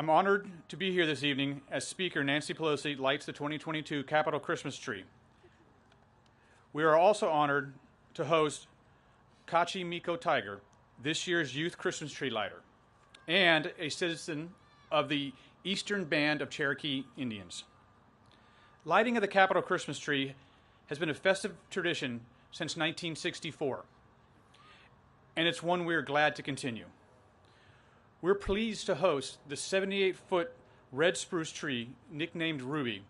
I'm honored to be here this evening as Speaker Nancy Pelosi lights the 2022 Capitol Christmas tree. We are also honored to host Kachi Miko Tiger, this year's Youth Christmas Tree Lighter, and a citizen of the Eastern Band of Cherokee Indians. Lighting of the Capitol Christmas tree has been a festive tradition since 1964, and it's one we are glad to continue. We're pleased to host the 78-foot red spruce tree nicknamed Ruby.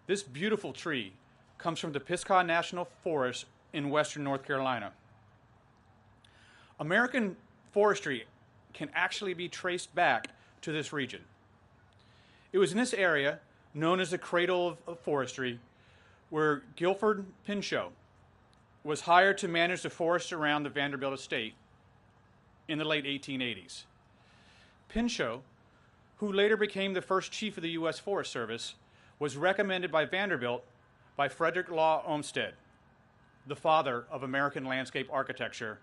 This beautiful tree comes from the Pisgah National Forest in western North Carolina. American forestry can actually be traced back to this region. It was in this area, known as the cradle of forestry, where Guilford Pinchot was hired to manage the forests around the Vanderbilt estate in the late 1880s. Pinchot, who later became the first chief of the U.S. Forest Service, was recommended by Vanderbilt by Frederick Law Olmsted, the father of American landscape architecture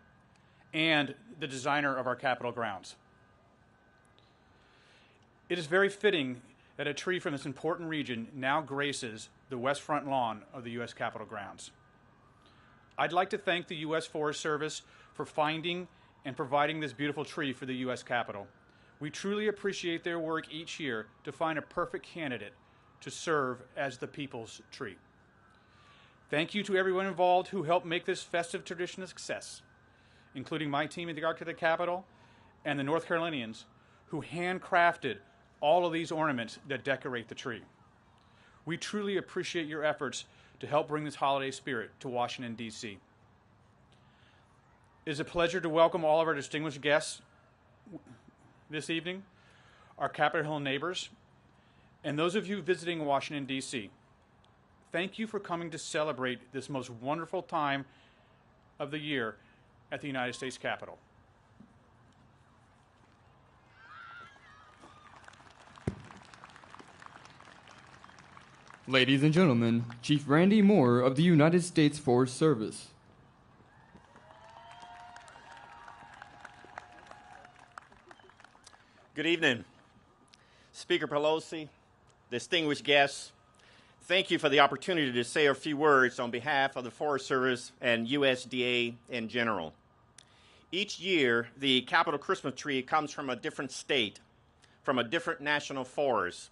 and the designer of our Capitol grounds. It is very fitting that a tree from this important region now graces the west front lawn of the U.S. Capitol grounds. I'd like to thank the U.S. Forest Service for finding and providing this beautiful tree for the U.S. Capitol. We truly appreciate their work each year to find a perfect candidate to serve as the people's tree. Thank you to everyone involved who helped make this festive tradition a success, including my team at the Arc of the Capitol and the North Carolinians who handcrafted all of these ornaments that decorate the tree. We truly appreciate your efforts to help bring this holiday spirit to Washington, D.C. It is a pleasure to welcome all of our distinguished guests this evening, our Capitol Hill neighbors, and those of you visiting Washington, D.C. Thank you for coming to celebrate this most wonderful time of the year at the United States Capitol. Ladies and gentlemen, Chief Randy Moore of the United States Forest Service. Good evening. Speaker Pelosi, distinguished guests, thank you for the opportunity to say a few words on behalf of the Forest Service and USDA in general. Each year, the Capitol Christmas tree comes from a different state, from a different national forest.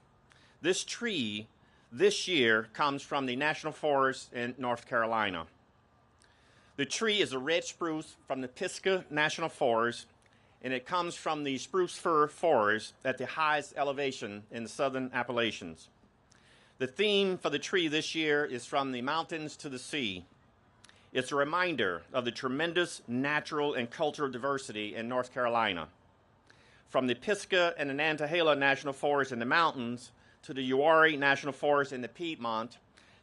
This tree this year comes from the National Forest in North Carolina. The tree is a red spruce from the Pisgah National Forest, and it comes from the spruce fir forest at the highest elevation in the southern Appalachians. The theme for the tree this year is From the Mountains to the Sea. It's a reminder of the tremendous natural and cultural diversity in North Carolina. From the Pisgah and the Nantahala National Forest in the mountains to the Uwharrie National Forest in the Piedmont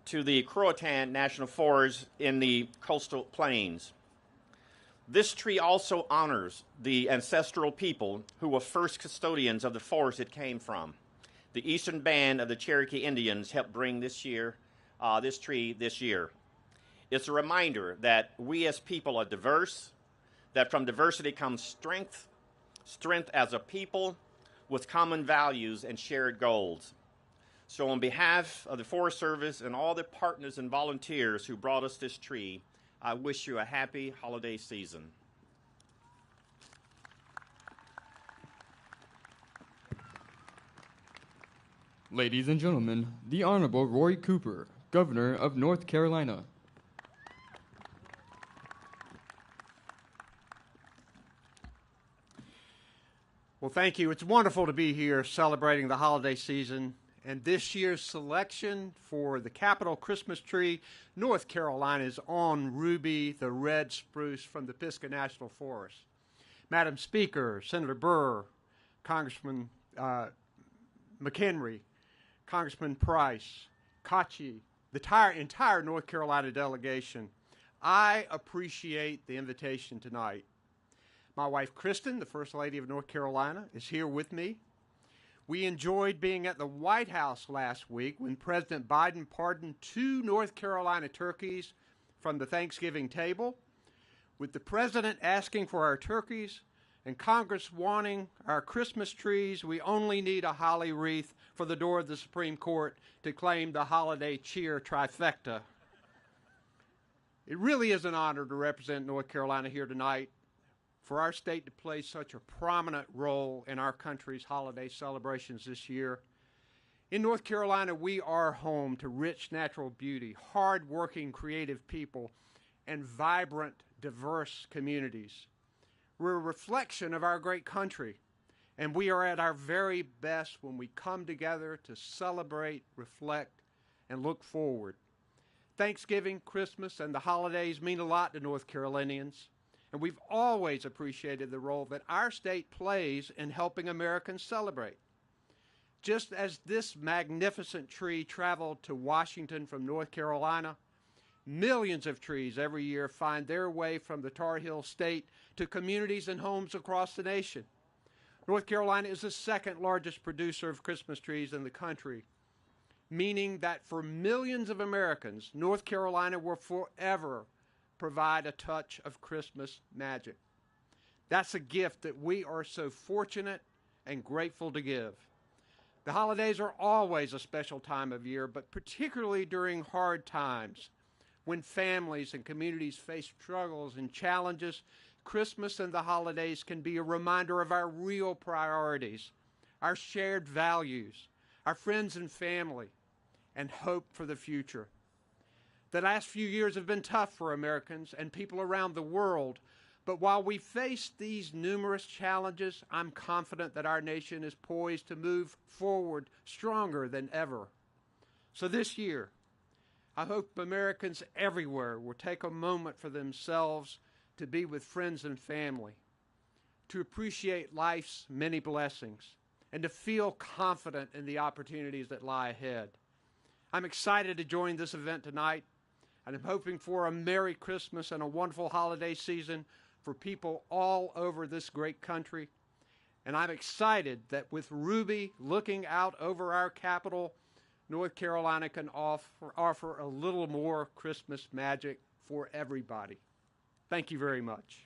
to the Croatan National Forest in the coastal plains. This tree also honors the ancestral people who were first custodians of the forest it came from. The Eastern Band of the Cherokee Indians helped bring this tree this year. It's a reminder that we as people are diverse, that from diversity comes strength, strength as a people with common values and shared goals. So on behalf of the Forest Service and all the partners and volunteers who brought us this tree, I wish you a happy holiday season. Ladies and gentlemen, the Honorable Roy Cooper, Governor of North Carolina. Well, thank you. It's wonderful to be here celebrating the holiday season. And this year's selection for the Capitol Christmas tree, North Carolina, is on Ruby, the red spruce from the Pisgah National Forest. Madam Speaker, Senator Burr, Congressman McHenry, Congressman Price, Kachi, the entire North Carolina delegation, I appreciate the invitation tonight. My wife, Kristen, the First Lady of North Carolina, is here with me. We enjoyed being at the White House last week when President Biden pardoned 2 North Carolina turkeys from the Thanksgiving table, with the President asking for our turkeys and Congress wanting our Christmas trees, we only need a holly wreath for the door of the Supreme Court to claim the holiday cheer trifecta. It really is an honor to represent North Carolina here tonight, for our state to play such a prominent role in our country's holiday celebrations this year. In North Carolina, we are home to rich natural beauty, hard-working, creative people, and vibrant, diverse communities. We're a reflection of our great country, and we are at our very best when we come together to celebrate, reflect, and look forward. Thanksgiving, Christmas, and the holidays mean a lot to North Carolinians, and we've always appreciated the role that our state plays in helping Americans celebrate. Just as this magnificent tree traveled to Washington from North Carolina, millions of trees every year find their way from the Tar Heel State to communities and homes across the nation. North Carolina is the second largest producer of Christmas trees in the country, meaning that for millions of Americans, North Carolina will forever provide a touch of Christmas magic. That's a gift that we are so fortunate and grateful to give. The holidays are always a special time of year, but particularly during hard times, when families and communities face struggles and challenges, Christmas and the holidays can be a reminder of our real priorities, our shared values, our friends and family, and hope for the future. The last few years have been tough for Americans and people around the world, but while we face these numerous challenges, I'm confident that our nation is poised to move forward stronger than ever. So this year, I hope Americans everywhere will take a moment for themselves to be with friends and family, to appreciate life's many blessings, and to feel confident in the opportunities that lie ahead. I'm excited to join this event tonight, and I'm hoping for a Merry Christmas and a wonderful holiday season for people all over this great country. And I'm excited that with Ruby looking out over our capital, North Carolina can offer a little more Christmas magic for everybody. Thank you very much.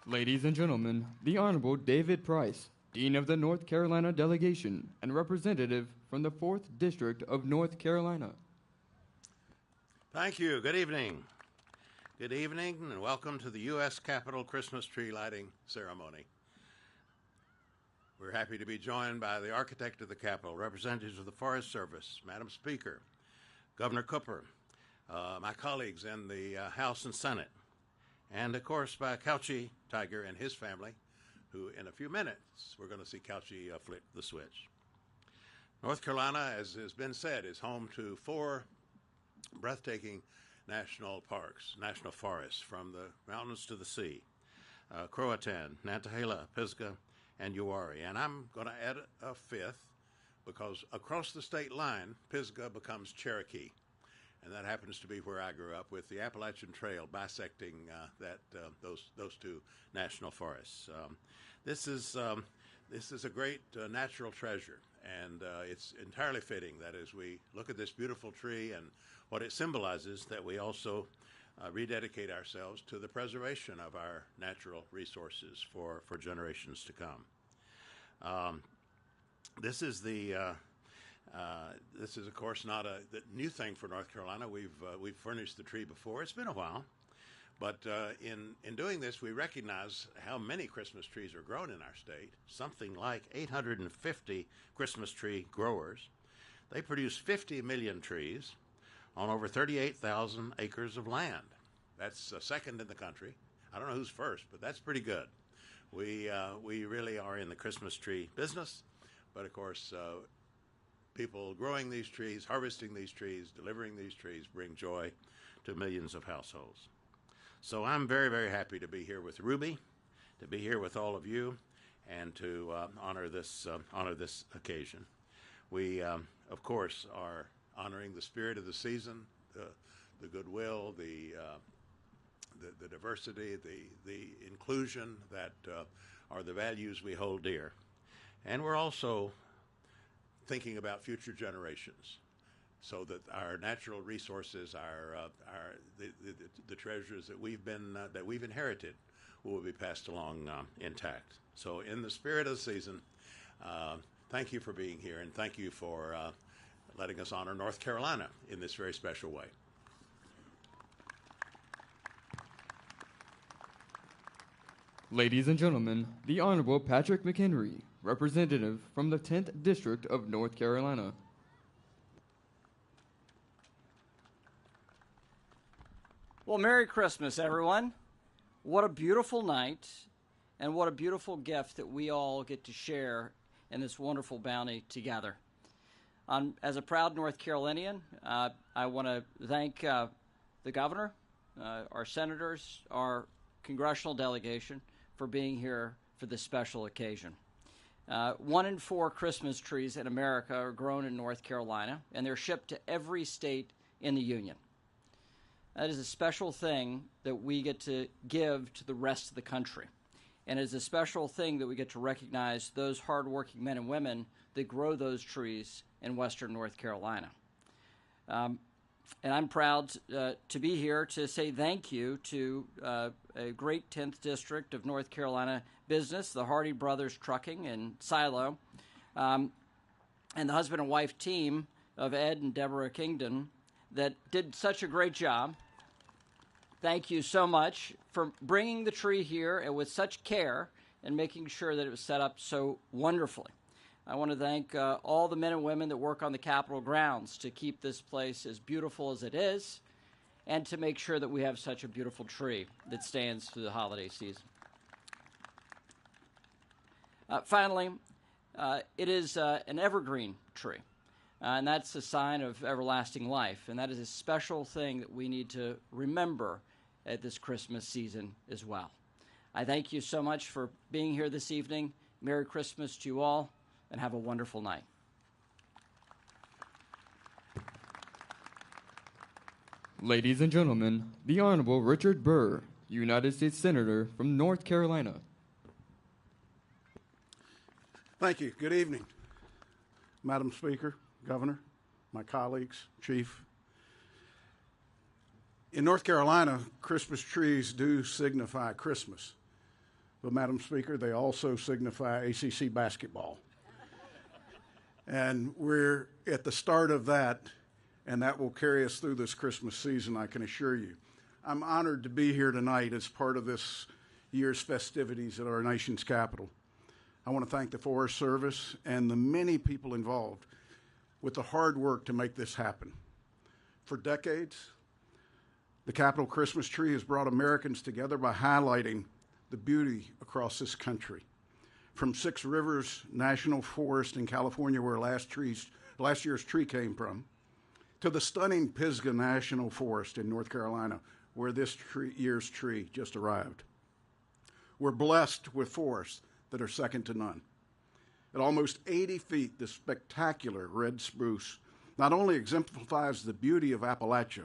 Ladies and gentlemen, the Honorable David Price, Dean of the North Carolina Delegation and representative from the 4th District of North Carolina. Thank you. Good evening. Good evening, and welcome to the U.S. Capitol Christmas tree lighting ceremony. We're happy to be joined by the architect of the Capitol, representatives of the Forest Service, Madam Speaker, Governor Cooper, my colleagues in the House and Senate, and of course by Couchy Tiger and his family, who in a few minutes we're going to see Couchy flip the switch. North Carolina, as has been said, is home to 4 breathtaking national parks, national forests, from the mountains to the sea: Croatan, Nantahala, Pisgah, and Uwharrie. And I'm going to add a 5th, because across the state line, Pisgah becomes Cherokee. And that happens to be where I grew up, with the Appalachian Trail bisecting those 2 national forests. This is a great natural treasure, and it's entirely fitting that as we look at this beautiful tree and what it symbolizes, that we also rededicate ourselves to the preservation of our natural resources for generations to come. This is of course not the new thing for North Carolina. We've furnished the tree before. It's been a while, but in doing this, we recognize how many Christmas trees are grown in our state. Something like 850 Christmas tree growers. They produce 50 million trees on over 38,000 acres of land. That's second in the country. I don't know who's first, but that's pretty good. We really are in the Christmas tree business, but of course, people growing these trees, harvesting these trees, delivering these trees bring joy to millions of households. So I'm very, very happy to be here with Ruby, to be here with all of you, and to honor this occasion. We, of course, are honoring the spirit of the season, the goodwill, the diversity, the inclusion that are the values we hold dear. And we're also thinking about future generations. so that our natural resources, the treasures that we've inherited, will be passed along intact. So, in the spirit of the season, thank you for being here, and thank you for letting us honor North Carolina in this very special way. Ladies and gentlemen, the Honorable Patrick McHenry, representative from the 10th District of North Carolina. Well, Merry Christmas, everyone. What a beautiful night, and what a beautiful gift that we all get to share in this wonderful bounty together. As a proud North Carolinian, I want to thank the governor, our senators, our congressional delegation for being here for this special occasion. 1 in 4 Christmas trees in America are grown in North Carolina, and they're shipped to every state in the Union. That is a special thing that we get to give to the rest of the country. And it is a special thing that we get to recognize those hardworking men and women that grow those trees in western North Carolina. And I'm proud to be here to say thank you to a great 10th District of North Carolina business, the Hardy Brothers Trucking in Silo, and the husband and wife team of Ed and Deborah Kingdon that did such a great job. Thank you so much for bringing the tree here and with such care and making sure that it was set up so wonderfully. I want to thank all the men and women that work on the Capitol grounds to keep this place as beautiful as it is and to make sure that we have such a beautiful tree that stands through the holiday season. Finally, it is an evergreen tree, and that's a sign of everlasting life, and that is a special thing that we need to remember at this Christmas season as well. I thank you so much for being here this evening. Merry Christmas to you all, and have a wonderful night. Ladies and gentlemen, the Honorable Richard Burr, United States Senator from North Carolina. Thank you. Good evening, Madam Speaker, Governor, my colleagues, Chief. In North Carolina, Christmas trees do signify Christmas. But, Madam Speaker, they also signify ACC basketball. And we're at the start of that, and that will carry us through this Christmas season, I can assure you. I'm honored to be here tonight as part of this year's festivities at our nation's capital. I want to thank the Forest Service and the many people involved with the hard work to make this happen. For decades, the Capitol Christmas tree has brought Americans together by highlighting the beauty across this country. From Six Rivers National Forest in California, where last year's tree came from, to the stunning Pisgah National Forest in North Carolina, where this year's tree just arrived. We're blessed with forests that are second to none. At almost 80 feet, this spectacular red spruce not only exemplifies the beauty of Appalachia,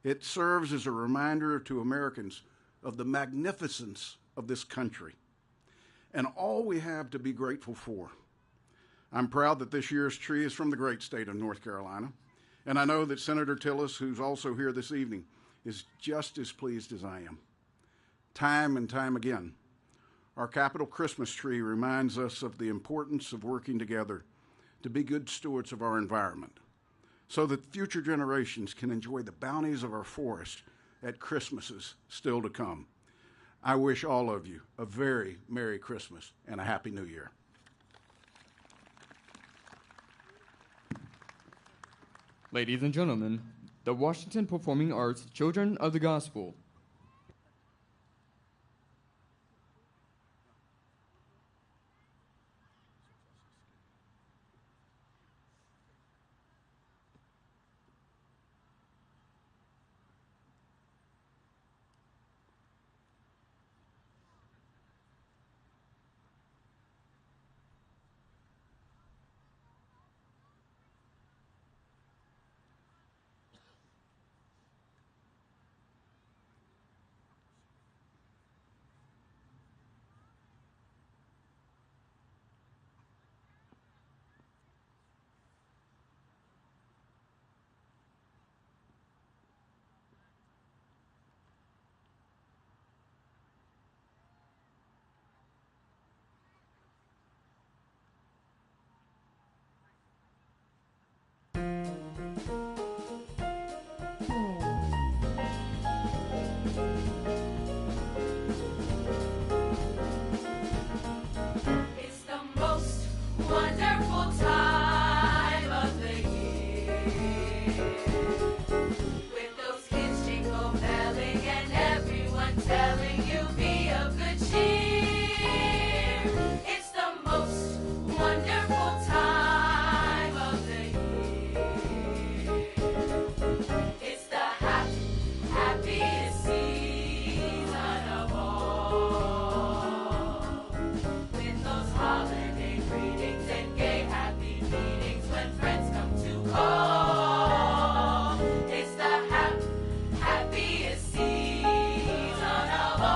it serves as a reminder to Americans of the magnificence of this country and all we have to be grateful for. I'm proud that this year's tree is from the great state of North Carolina, and I know that Senator Tillis, who's also here this evening, is just as pleased as I am. Time and time again, our Capitol Christmas tree reminds us of the importance of working together to be good stewards of our environment so that future generations can enjoy the bounties of our forest at Christmases still to come. I wish all of you a very Merry Christmas and a Happy New Year. Ladies and gentlemen, the Washington Performing Arts Children of the Gospel. telling you be of good cheer. It's the most wonderful time of the year. It's the happiest season of all. With those holiday greetings and gay happy meetings when friends come to call. It's the happiest season of all.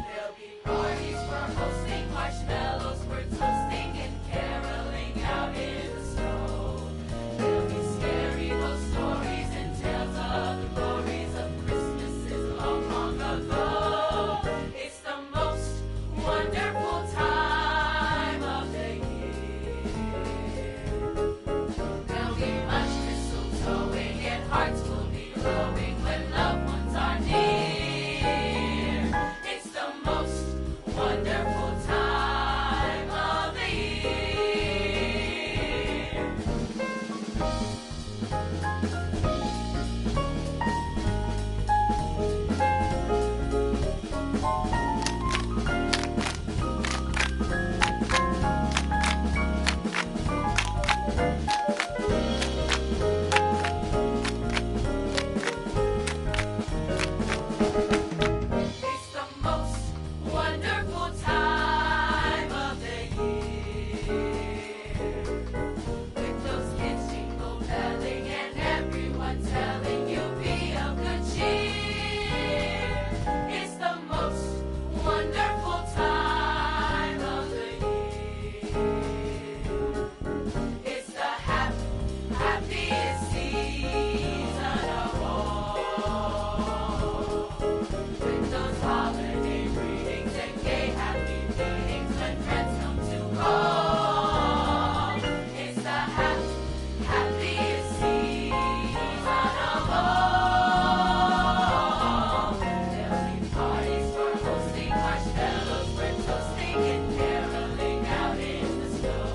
There'll be parties for hosting, marshmallows for toasting, and caroling out in the snow. There'll be scary ghost stories and tales of the glories of Christmases long, long ago. It's the most wonderful time of the year. There'll be much mistletoeing and hearts will be glowing when loved ones are near. It's the most wonderful time of the year. It's the most wonderful time of the year. With those kids jingle belling and everyone telling you be of good cheer. It's the most wonderful time of the year. It's the happiest season of all. With those holiday greetings and gay happy meetings when friends come to call. It's the happiest season of all. There'll be parties for hosting, marshmallows for toasting, and caroling out in the snow.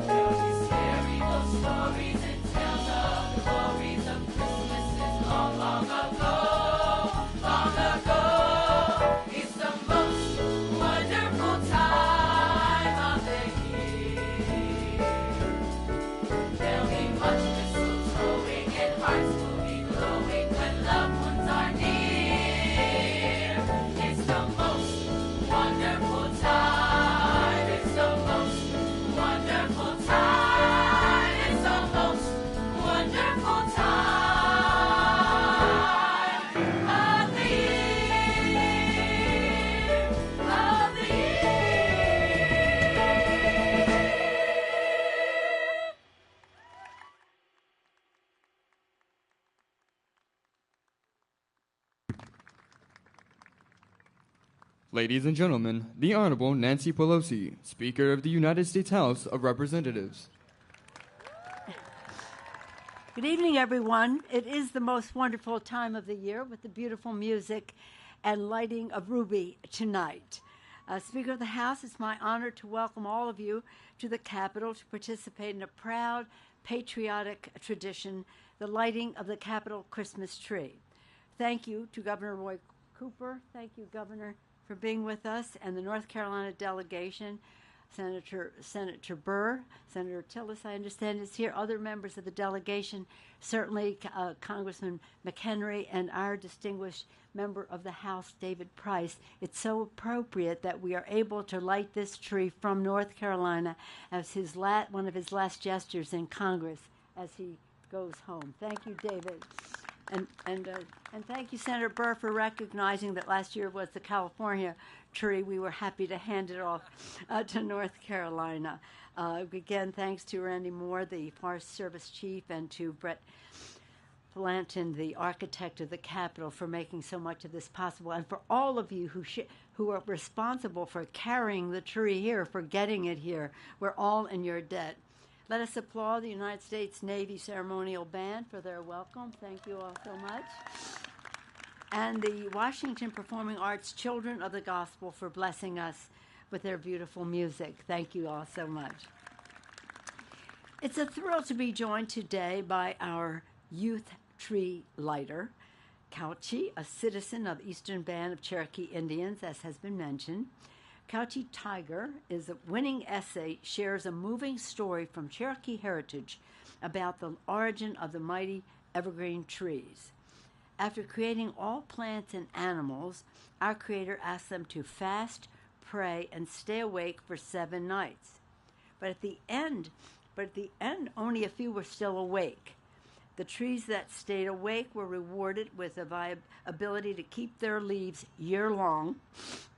There'll be scary ghost stories and tales of the glories of Christmases long, long ago. Long ago. It's the most wonderful time of the year. There'll be much mistletoeing and hearts will be glowing when loved ones are near. It's the most wonderful time. It's the most wonderful time. It's the most wonderful time of the year. Of the year. Ladies and gentlemen, the Honorable Nancy Pelosi, Speaker of the United States House of Representatives. Good evening, everyone. It is the most wonderful time of the year with the beautiful music and lighting of Ruby tonight. Speaker of the House, it's my honor to welcome all of you to the Capitol to participate in a proud, patriotic tradition, the lighting of the Capitol Christmas tree. Thank you to Governor Roy Cooper. Thank you, Governor, for being with us, and the North Carolina delegation. Senator Burr, Senator Tillis, I understand, is here. Other members of the delegation, certainly Congressman McHenry, and our distinguished member of the House, David Price. It's so appropriate that we are able to light this tree from North Carolina as one of his last gestures in Congress as he goes home. Thank you, David. And thank you, Senator Burr, for recognizing that last year was the California tree. We were happy to hand it off to North Carolina. Again, thanks to Randy Moore, the Forest Service chief, and to Brett Blanton, the architect of the Capitol, for making so much of this possible, and for all of you who are responsible for carrying the tree here, for getting it here. We're all in your debt. Let us applaud the United States Navy Ceremonial Band for their welcome. Thank you all so much. And the Washington Performing Arts Children of the Gospel for blessing us with their beautiful music. Thank you all so much. It's a thrill to be joined today by our youth tree lighter, Cauchy, a citizen of Eastern Band of Cherokee Indians, as has been mentioned. Cauchy Tiger is a winning essay, shares a moving story from Cherokee heritage about the origin of the mighty evergreen trees. After creating all plants and animals, our Creator asked them to fast, pray, and stay awake for 7 nights. But at the end, only a few were still awake. The trees that stayed awake were rewarded with the ability to keep their leaves year-long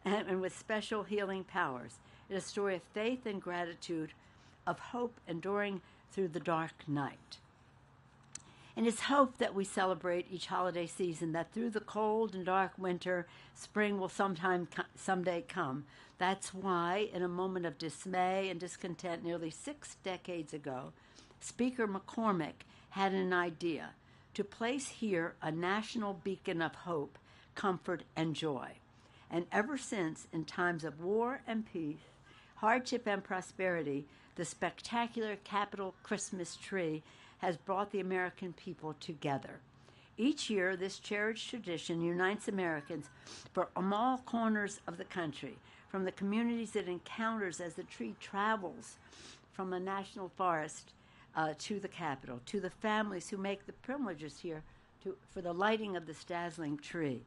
and with special healing powers. It is a story of faith and gratitude, of hope enduring through the dark night. And it's hope that we celebrate each holiday season, that through the cold and dark winter, spring will someday come. That's why, in a moment of dismay and discontent nearly 6 decades ago, Speaker McCormick had an idea to place here a national beacon of hope, comfort, and joy. And ever since, in times of war and peace, hardship and prosperity, the spectacular Capitol Christmas tree has brought the American people together. Each year, this cherished tradition unites Americans from all corners of the country, from the communities it encounters as the tree travels from the national forest to the Capitol, to the families who make the privileges here for the lighting of this dazzling tree,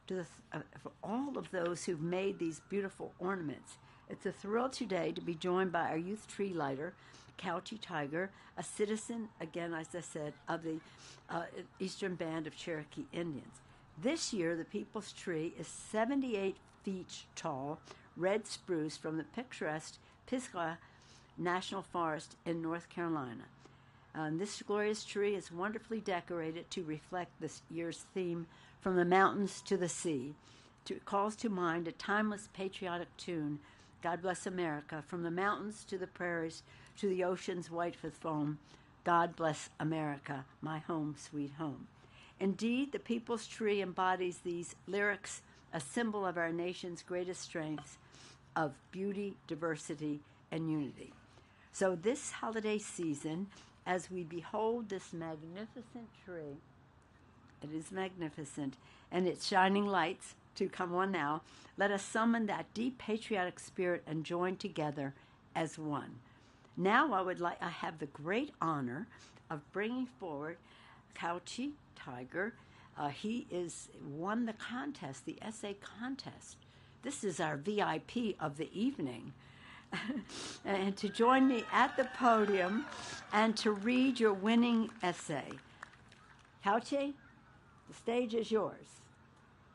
for all of those who've made these beautiful ornaments. It's a thrill today to be joined by our youth tree lighter, Cauchy Tiger, a citizen, again, as I said, of the Eastern Band of Cherokee Indians. This year, the People's Tree is 78 feet tall, red spruce from the picturesque Pisgah National Forest in North Carolina. This glorious tree is wonderfully decorated to reflect this year's theme, From the Mountains to the Sea. It calls to mind a timeless patriotic tune, God Bless America, from the mountains to the prairies to the oceans white with foam. God bless America, my home, sweet home. Indeed, the People's Tree embodies these lyrics, a symbol of our nation's greatest strengths of beauty, diversity, and unity. So this holiday season, as we behold this magnificent tree, it is magnificent, and its shining lights to come on now, let us summon that deep patriotic spirit and join together as one. Now I have the great honor of bringing forward Cauchy Tiger. He won the contest, the essay contest. This is our VIP of the evening. And to join me at the podium and to read your winning essay. Cauchy, the stage is yours.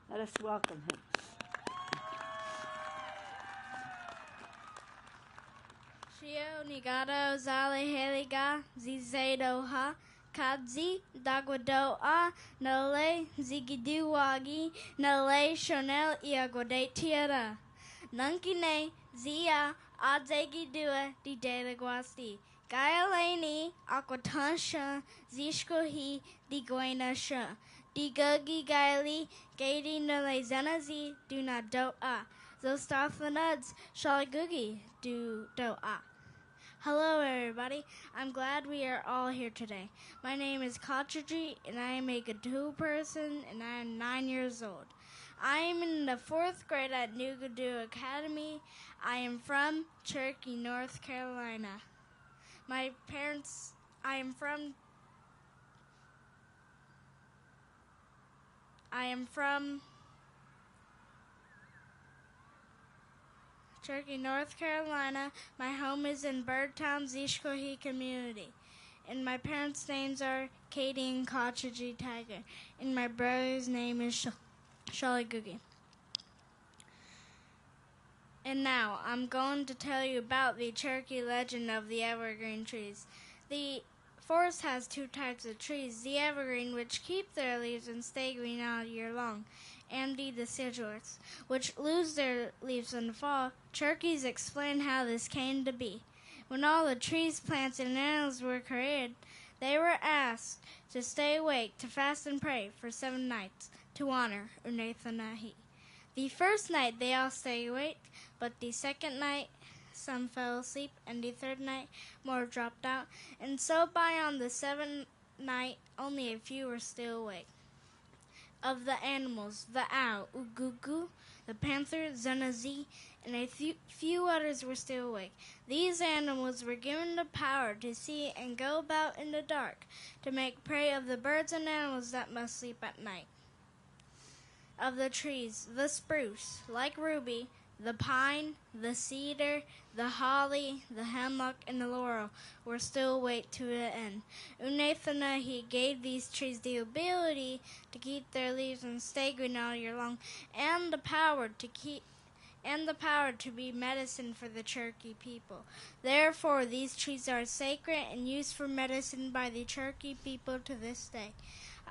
Let us welcome him. Shio Nigado Zale Heliga Zizedo Ha Kadzi Dagwadoa Nole Zigiduwagi Nole Shonel Iagodate Tiara Nankine Zia Adzegidua Di Deleguasti Gailani Aquatansha Zishkohi Di Guenasha Di Gugi Gaili Gadi Nole Zenazi Do Not Doa Zostafanads Shalagugi Do Doa. Hello, everybody. I'm glad we are all here today. My name is Cauchy, and I am a Gadoo person, and I am 9 years old. I am in the 4th grade at New Gadoo Academy. I am from Cherokee, North Carolina. I am from Cherokee, North Carolina. My home is in Birdtown, Zishkohi community. And my parents' names are Katie and Cauchy Tiger. And my brother's name is Charlie Googie. And now, I'm going to tell you about the Cherokee legend of the evergreen trees. The forest has 2 types of trees, the evergreen, which keep their leaves and stay green all year long, and the deciduous, which lose their leaves in the fall. Cherokees explain how this came to be. When all the trees, plants, and animals were created, they were asked to stay awake, to fast and pray for 7 nights, to honor Unathanahi. The first night they all stayed awake, but the second night some fell asleep, and the 3rd night more dropped out, and so by on the 7th night only a few were still awake. of the animals, the owl, Ugugu, the panther, Zanazi, and a few others were still awake. These animals were given the power to see and go about in the dark, to make prey of the birds and animals that must sleep at night. Of the trees, the spruce, like Ruby, the pine, the cedar, the holly, the hemlock, and the laurel were still awake to the end. Unathanahi gave these trees the ability to keep their leaves and stay green all year long, and the power to be medicine for the Cherokee people. Therefore, these trees are sacred and used for medicine by the Cherokee people to this day.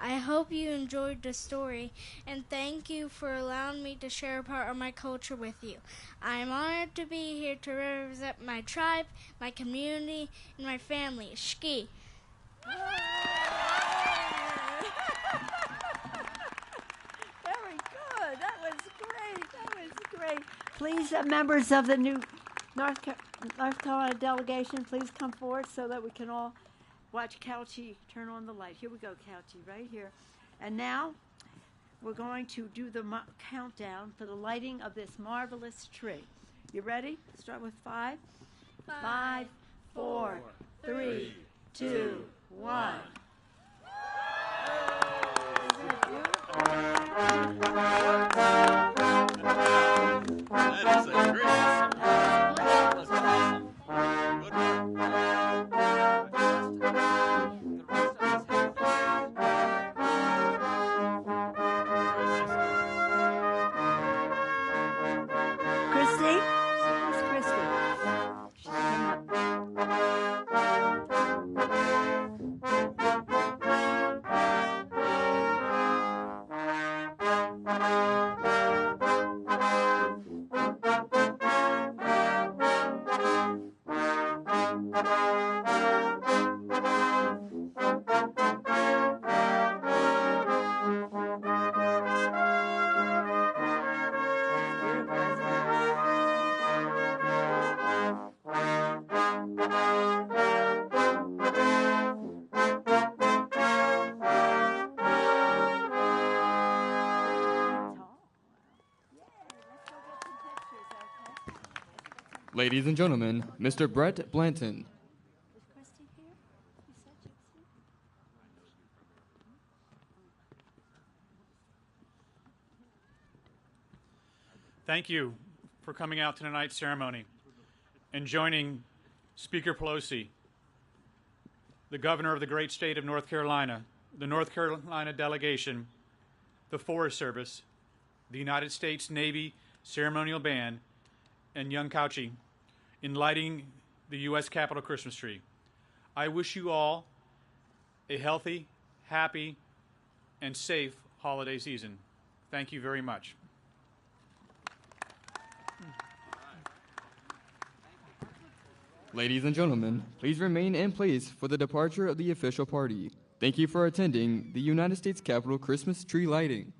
I hope you enjoyed the story, and thank you for allowing me to share a part of my culture with you. I am honored to be here to represent my tribe, my community, and my family. Shki. Very good. That was great. That was great. Please, members of the new North Carolina delegation, please come forward so that we can all watch Couchy turn on the light. Here we go, Couchy, right here. And now we're going to do the countdown for the lighting of this marvelous tree. You ready? Start with 5. 5, 4, 3, 2, 1. That is a great. That was awesome. Good work. Christy? Where's Christy? She's come up. Ladies and gentlemen, Mr. Brett Blanton. Is Christy here? You said she was here? Thank you for coming out to tonight's ceremony and joining Speaker Pelosi, the governor of the great state of North Carolina, the North Carolina delegation, the Forest Service, the United States Navy Ceremonial Band, and young Couchy in lighting the U.S. Capitol Christmas tree. I wish you all a healthy, happy, and safe holiday season. Thank you very much. Ladies and gentlemen, please remain in place for the departure of the official party. Thank you for attending the United States Capitol Christmas tree lighting.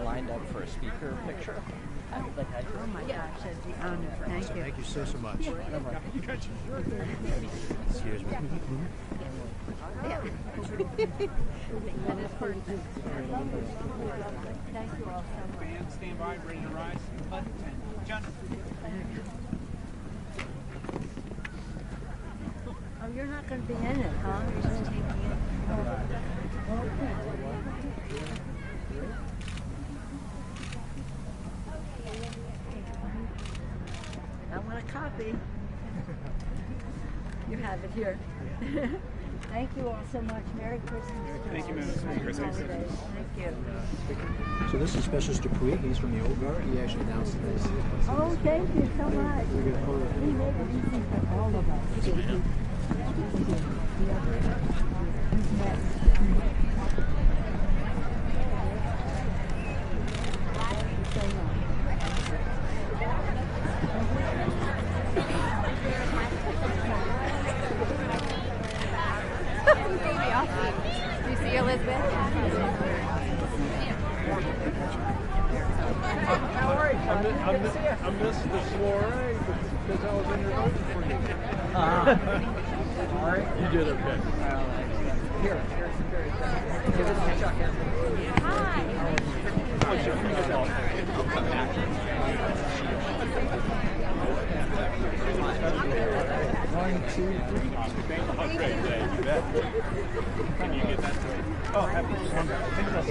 Lined up for a speaker picture. Oh my gosh, that's the honor. Thank you. Thank you so much. Excuse me. Yeah. That is perfect. Thank you all so much. Fans, stand by, ready to rise. Bud, John. Oh, you're not going to be in it, huh? You're just taking it. I want a copy. You have it here. Thank you all so much. Merry Christmas. Thank you, ma'am. Merry Christmas. Thank you. So this is Specialist Dupuy. He's from the Old Guard. He actually announced this. Oh, thank you so much. He made it easy for all of us. Do you see Elizabeth? I missed the soiree because I was in your voting for you. All right. You did okay. Here, give this to Chuck. One, two, three. You bet. Can you get that to me? Oh, happy Sunday. I think that's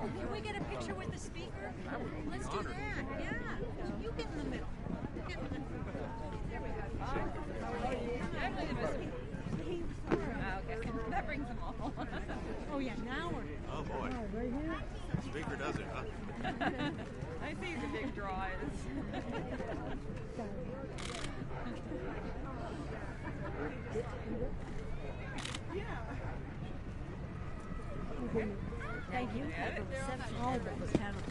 Can we get a picture with the speaker? Let's do that. Yeah. You get in the middle. There we go. Okay. That brings them all. Oh yeah, now we're. Oh boy. Speaker does it, huh? I see the big draw is. Thank you for the reception. All of it was kind of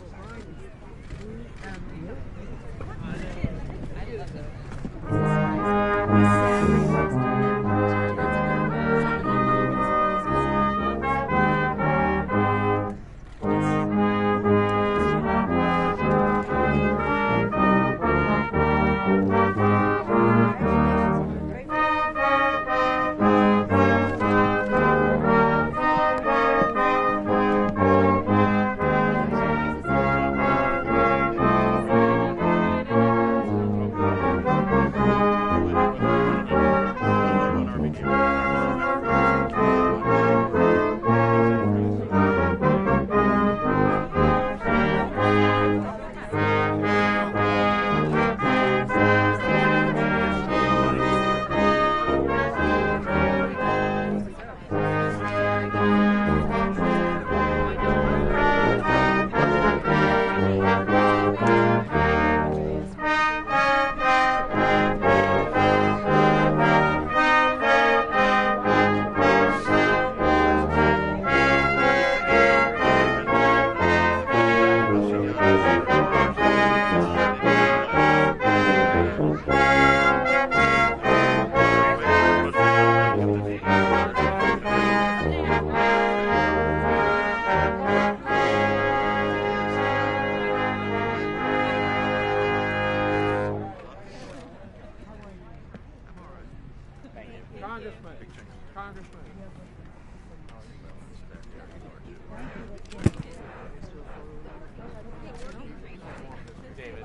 David.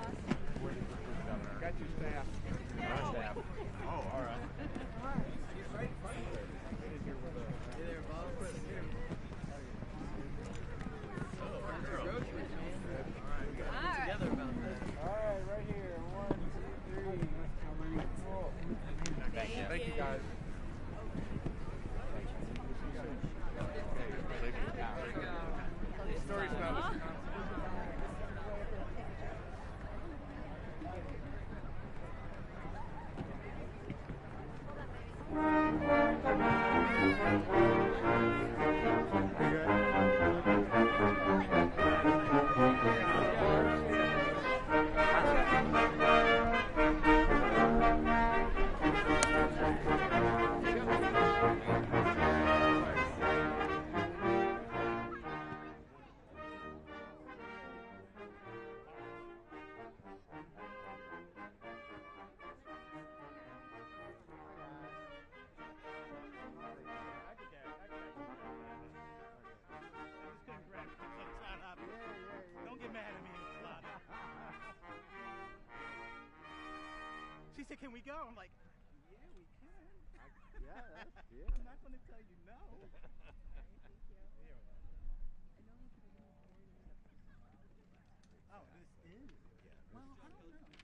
Got your staff. My staff. Oh, all right. Thank you, guys. Stories about Wisconsin. Don't get mad at me, Lana. She said, "Can we go?" I'm like, "Yeah, we can." I'm not going to tell you no. Oh, this is? Well, I don't know.